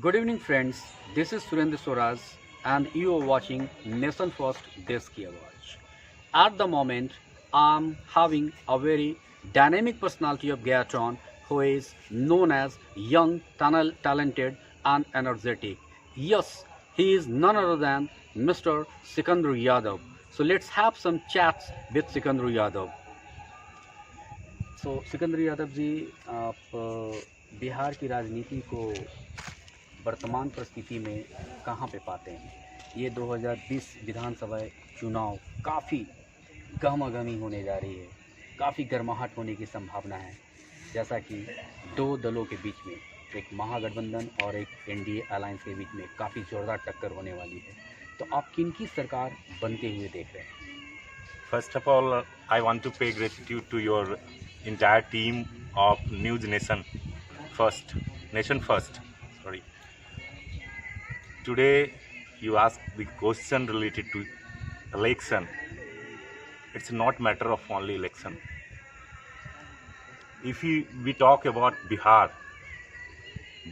Good evening, friends. This is Surendra Swaraj, and you are watching Nation First Desh Ki Awaaz. At the moment, I'm having a very dynamic personality of Gayatron who is known as young, talented, and energetic. Yes, he is none other than Mr. Sikandar Yadav. So let's have some chats with Sikandar Yadav. Sikandar Yadav जी, आप बिहार की राजनीति को वर्तमान परिस्थिति में कहाँ पे पाते हैं? ये 2020 विधानसभा चुनाव काफ़ी गहमागहमी होने जा रही है, काफ़ी गर्माहट होने की संभावना है, जैसा कि दो दलों के बीच में, एक महागठबंधन और एक एनडीए अलायंस के बीच में काफ़ी जोरदार टक्कर होने वाली है। तो आप किनकी सरकार बनते हुए देख रहे हैं? First of all, I want to pay gratitude to your entire team of News Nation First. Sorry. Today, you ask the question related to election. It's not matter of only election. If we talk about Bihar,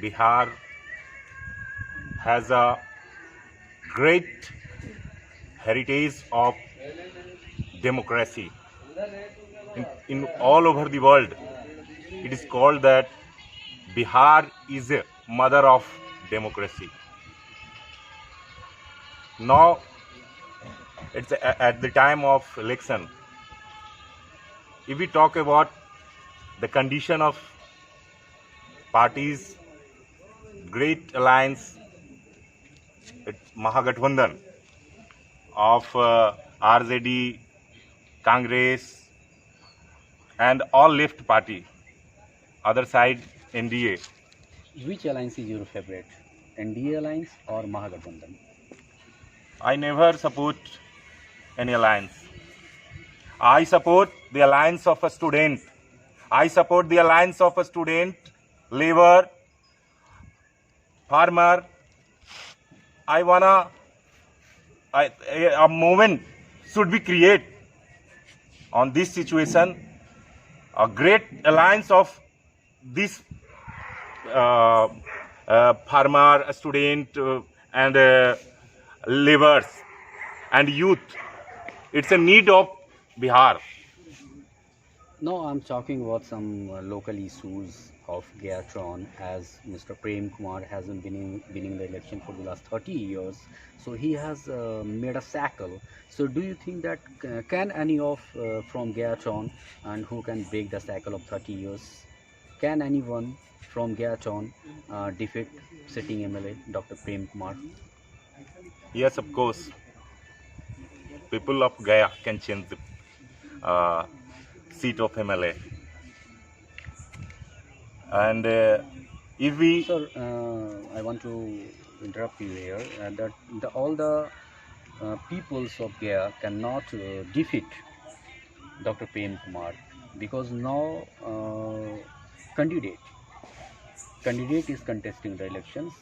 Bihar has a great heritage of democracy. In all over the world, it is called that Bihar is a mother of democracy. Now, it's at the time of election. If we talk about the condition of parties, great alliance, it's Mahagathbandhan of RJD, Congress, and all left party, other side NDA. Which alliance is your favorite, NDA alliance or Mahagathbandhan? I never support any alliance. I support the alliance of a student. I support the alliance of a student, labor, farmer. I wanna a movement should be created on this situation. A great alliance of this farmer, student, and laborers and youth. It's a need of Bihar. No, I'm talking about some local issues of Gayatron, as Mr. Prem Kumar hasn't been winning the election for the last 30 years. So he has made a cycle. So do you think that can any of from Gayatron and who can break the cycle of 30 years? Can anyone from Gayatron defeat sitting MLA Dr. Prem Kumar? Yes, of course. People of Gaya can change the seat of MLA. And if we... Sir, I want to interrupt you here. That all the peoples of Gaya cannot defeat Dr. Prem Kumar, because now candidate is contesting the elections,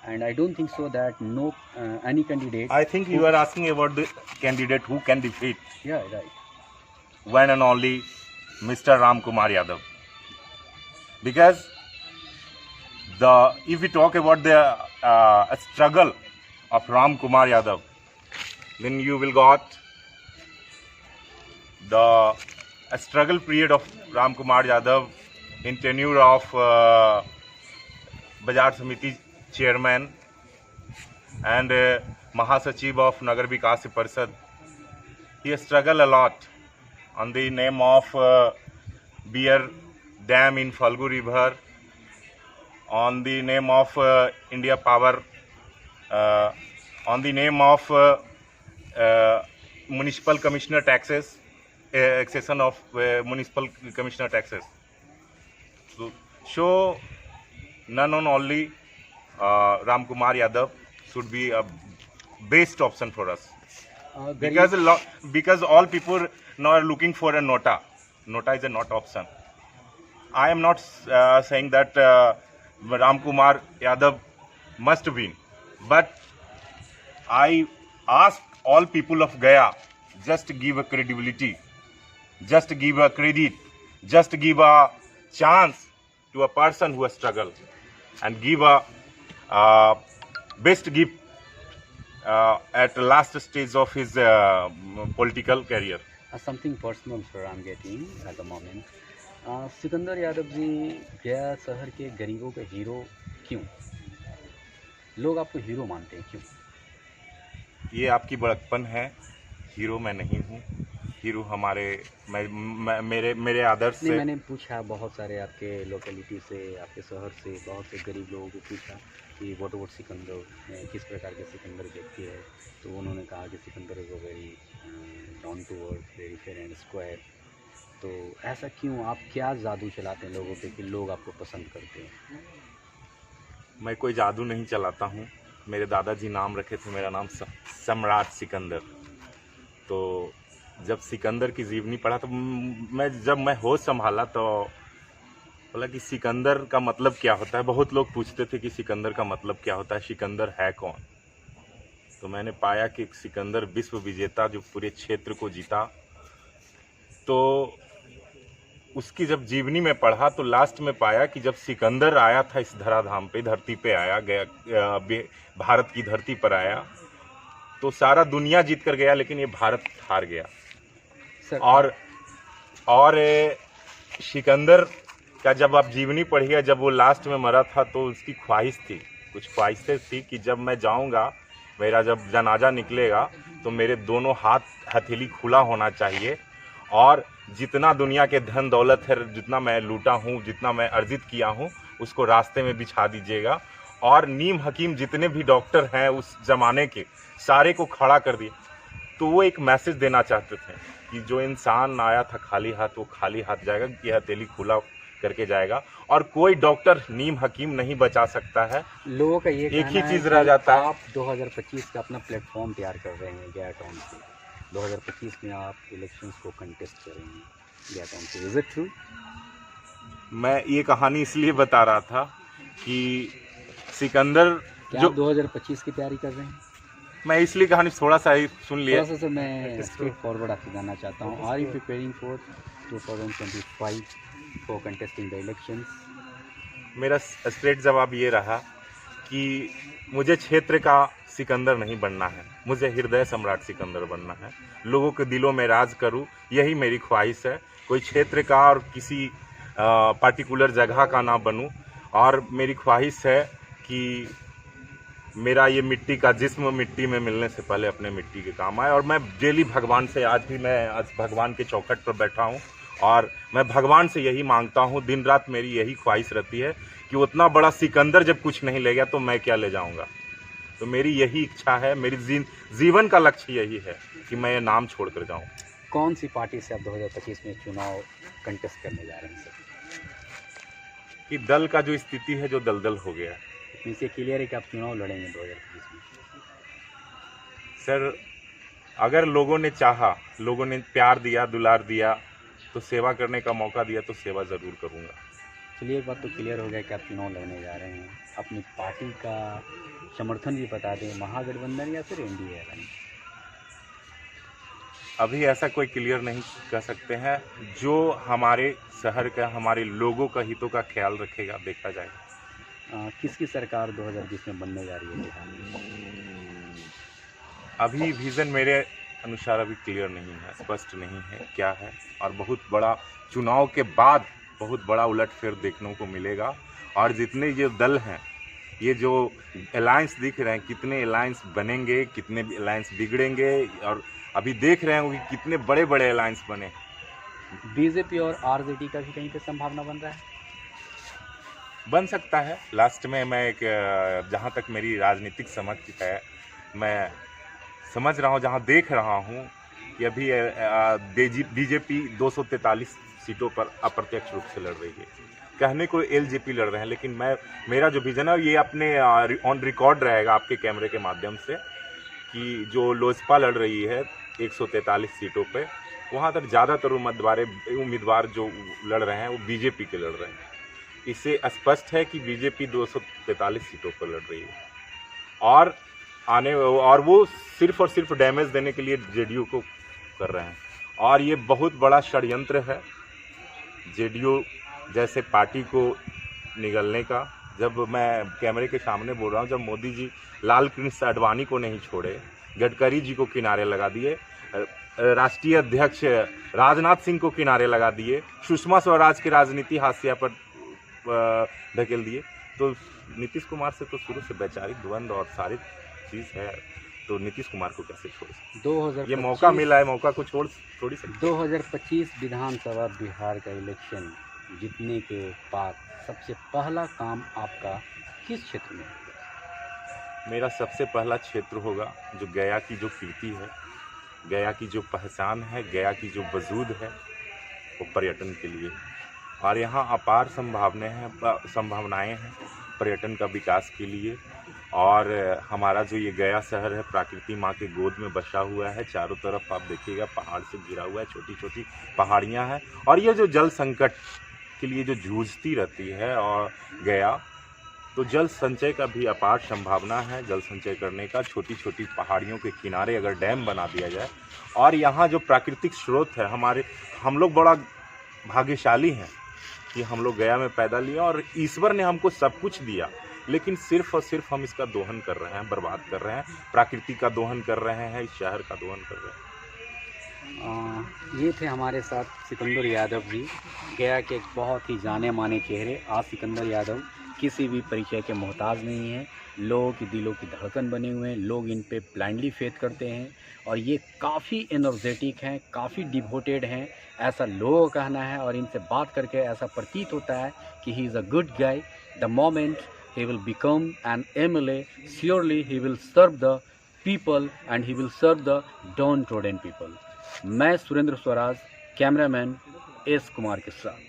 and I don't think so that no any candidate. I think you are asking about the candidate who can defeat. Yeah, right. One and only Mr. Ram Kumar Yadav. Because if we talk about the struggle of Ram Kumar Yadav, then you will got the struggle period of Ram Kumar Yadav in tenure of Bazar Samiti chairman and Mahasachiv of Nagar Vikas Parishad. He struggled a lot on the name of beer dam in Falgu River, on the name of India Power, on the name of municipal commissioner taxes, accession of municipal commissioner taxes. So none on only Ram Kumar Yadav should be a best option for us. Because all people now are looking for a nota. Nota is a not option. I am not saying that Ram Kumar Yadav must win, but I ask all people of Gaya just give a credibility, just give a credit, just give a chance to a person who has struggled. and give a best gift at the last stage of his political career. Something personal sir I am getting at the moment. Sikandar Yadav ji Gaya शहर के गरीबों के hero क्यों? लोग आपको hero मानते हैं क्यों? ये आपकी बड़कपन है। हीरो मैं नहीं हूँ। हीरो हमारे मेरे आदर्श नहीं, से। मैंने पूछा बहुत सारे आपके लोकेलिटी से, आपके शहर से बहुत से गरीब लोगों को पूछा कि व्हाट अबाउट सिकंदर, किस प्रकार के सिकंदर व्यक्ति है, तो उन्होंने कहा कि Sikandar is a very down to earth, very fair and square. तो ऐसा क्यों? आप क्या जादू चलाते हैं लोगों पे कि लोग आपको पसंद करते हैं? मैं कोई जादू नहीं चलाता हूँ। मेरे दादाजी नाम रखे थे, मेरा नाम सम्राट सिकंदर। तो जब सिकंदर की जीवनी पढ़ा तो जब मैं होश संभाला तो बोला कि सिकंदर का मतलब क्या होता है। बहुत लोग पूछते थे कि सिकंदर का मतलब क्या होता है, सिकंदर है कौन। तो मैंने पाया कि सिकंदर विश्व विजेता जो पूरे क्षेत्र को जीता। तो उसकी जब जीवनी में पढ़ा तो लास्ट में पाया कि जब सिकंदर आया था इस धराधाम पे, धरती पे आया, गया भारत की धरती पर आया, तो सारा दुनिया जीत कर गया, लेकिन ये भारत हार गया। और सिकंदर का जब आप जीवनी पढ़िए, जब वो लास्ट में मरा था तो उसकी ख्वाहिश थी, कुछ ख्वाहिशें थी कि जब मैं जाऊंगा, मेरा जब जनाजा निकलेगा तो मेरे दोनों हाथ हथेली खुला होना चाहिए, और जितना दुनिया के धन दौलत है, जितना मैं लूटा हूँ, जितना मैं अर्जित किया हूँ, उसको रास्ते में बिछा दीजिएगा। और नीम हकीम जितने भी डॉक्टर हैं उस ज़माने के, सारे को खड़ा कर दिए। तो वो एक मैसेज देना चाहते थे कि जो इंसान आया था खाली हाथ, वो खाली हाथ जाएगा, ये हथेली खुला करके जाएगा, और कोई डॉक्टर नीम हकीम नहीं बचा सकता है। लोगों का ये एक ही कहना चीज़ है रह कि जाता है। आप 2025 का अपना प्लेटफॉर्म तैयार कर रहे हैं गया टाउन से। 2025 में आप इलेक्शंस को कंटेस्ट करेंगे गया टाउन से, इज इट ट्रू? मैं ये कहानी इसलिए बता रहा था कि सिकंदर क्या जो आप 2025 की तैयारी कर रहे हैं? मैं इसलिए कहानी थोड़ा सा ही सुन लिया। थोड़ा सा सर मैं स्ट्रेट फॉरवर्ड आपसे जानना चाहता हूँ, are you preparing for 2025 for contesting the elections? मेरा स्ट्रेट जवाब ये रहा कि मुझे क्षेत्र का सिकंदर नहीं बनना है, मुझे हृदय सम्राट सिकंदर बनना है। लोगों के दिलों में राज करूं, यही मेरी ख्वाहिश है। कोई क्षेत्र का और किसी पार्टिकुलर जगह का ना बनूं। और मेरी ख्वाहिश है कि मेरा ये मिट्टी का जिस्म मिट्टी में मिलने से पहले अपने मिट्टी के काम आए। और मैं डेली भगवान से, आज भगवान के चौखट पर बैठा हूँ और मैं भगवान से यही मांगता हूँ, दिन रात मेरी यही ख्वाहिश रहती है कि उतना बड़ा सिकंदर जब कुछ नहीं ले गया तो मैं क्या ले जाऊँगा। तो मेरी यही इच्छा है, मेरी जीवन का लक्ष्य यही है कि मैं ये नाम छोड़ कर जाऊँ। कौन सी पार्टी से आप 2025 में चुनाव कंटेस्ट करने जा रहे हैं सर? कि दल का जो स्थिति है, जो दलदल हो गया है। इतनी से क्लियर है कि आप चुनाव लड़ेंगे 2025 में? सर, अगर लोगों ने चाहा, लोगों ने प्यार दिया, दुलार दिया, तो सेवा करने का मौका दिया तो सेवा ज़रूर करूँगा। चलिए, एक बात तो क्लियर हो गया कि आप चुनाव लड़ने जा रहे हैं। अपनी पार्टी का समर्थन भी बता दें, महागठबंधन या फिर एनडीए? अभी ऐसा कोई क्लियर नहीं कह सकते हैं। जो हमारे शहर का, हमारे लोगों का हितों का ख्याल रखेगा, देखा जाएगा। किसकी सरकार 2020 में बनने जा रही है बिहार में? अभी विज़न मेरे अनुसार अभी क्लियर नहीं है, स्पष्ट नहीं है क्या है। और बहुत बड़ा चुनाव के बाद बहुत बड़ा उलटफेर देखने को मिलेगा। और जितने ये दल हैं, ये जो अलायंस दिख रहे हैं, कितने अलायंस बनेंगे, कितने अलायंस बिगड़ेंगे, और अभी देख रहे हैं कि कितने बड़े बड़े अलायंस बने। बीजेपी और आरजेडी का भी कहीं पे संभावना बन रहा है? बन सकता है। लास्ट में मैं एक, जहाँ तक मेरी राजनीतिक समझ है, मैं समझ रहा हूँ, जहाँ देख रहा हूँ कि अभी बीजेपी 243 सीटों पर अप्रत्यक्ष रूप से लड़ रही है। कहने को एलजेपी लड़ रहे हैं, लेकिन मेरा जो विजन है ये अपने ऑन रिकॉर्ड रहेगा आपके कैमरे के माध्यम से, कि जो लोजपा लड़ रही है 143 सीटों पे, वहाँ तक ज़्यादातर उम्मीदवार जो लड़ रहे हैं वो बीजेपी के लड़ रहे हैं। इससे स्पष्ट है कि बीजेपी 243 सीटों पर लड़ रही है, और वो सिर्फ और सिर्फ डैमेज देने के लिए जेडीयू को कर रहे हैं। और ये बहुत बड़ा षड्यंत्र है जेडीयू जैसे पार्टी को निगलने का, जब मैं कैमरे के सामने बोल रहा हूँ, जब मोदी जी लाल कृष्ण आडवाणी को नहीं छोड़े, गडकरी जी को किनारे लगा दिए, राष्ट्रीय अध्यक्ष राजनाथ सिंह को किनारे लगा दिए, सुषमा स्वराज की राजनीति हाशिया पर ढकेल दिए, तो नीतीश कुमार से तो शुरू से वैचारिक द्वंद्व और सारी चीज़ है, तो नीतीश कुमार को कैसे छोड़ सकते? 2025 ये मौका मिला है, मौका को छोड़ थोड़ी सकते। 2025 विधानसभा बिहार का इलेक्शन जीतने के बाद सबसे पहला काम आपका किस क्षेत्र में होगा? मेरा सबसे पहला क्षेत्र होगा जो गया की जो कीर्ति है, गया की जो पहचान है, गया की जो वजूद है, वो पर्यटन के लिए, और यहाँ अपार संभावनाएं हैं पर्यटन का विकास के लिए। और हमारा जो ये गया शहर है प्रकृति माँ के गोद में बसा हुआ है, चारों तरफ आप देखिएगा पहाड़ से घिरा हुआ है, छोटी छोटी पहाड़ियाँ हैं, और ये जो जल संकट के लिए जो जूझती रहती है और गया, तो जल संचय का भी अपार संभावना है। जल संचय करने का, छोटी छोटी पहाड़ियों के किनारे अगर डैम बना दिया जाए, और यहाँ जो प्राकृतिक स्रोत है हम लोग बड़ा भाग्यशाली हैं कि हम लोग गया में पैदा लिए और ईश्वर ने हमको सब कुछ दिया, लेकिन सिर्फ और सिर्फ हम इसका दोहन कर रहे हैं, बर्बाद कर रहे हैं, प्रकृति का दोहन कर रहे हैं, इस शहर का दोहन कर रहे हैं। ये थे हमारे साथ सिकंदर यादव जी, गया के एक बहुत ही जाने माने चेहरे। आज सिकंदर यादव किसी भी परिचय के मोहताज नहीं हैं, लोगों की दिलों की धड़कन बने हुए हैं, लोग इन पे ब्लाइंडली फेथ करते हैं, और ये काफ़ी एनर्जेटिक हैं, काफ़ी डिवोटेड हैं, ऐसा लोगों का कहना है। और इनसे बात करके ऐसा प्रतीत होता है कि he is a good guy. The moment he will become an MLA, surely he will serve the people and he will serve the downtrodden people. मैं सुरेंद्र स्वराज, कैमरामैन एस कुमार के साथ।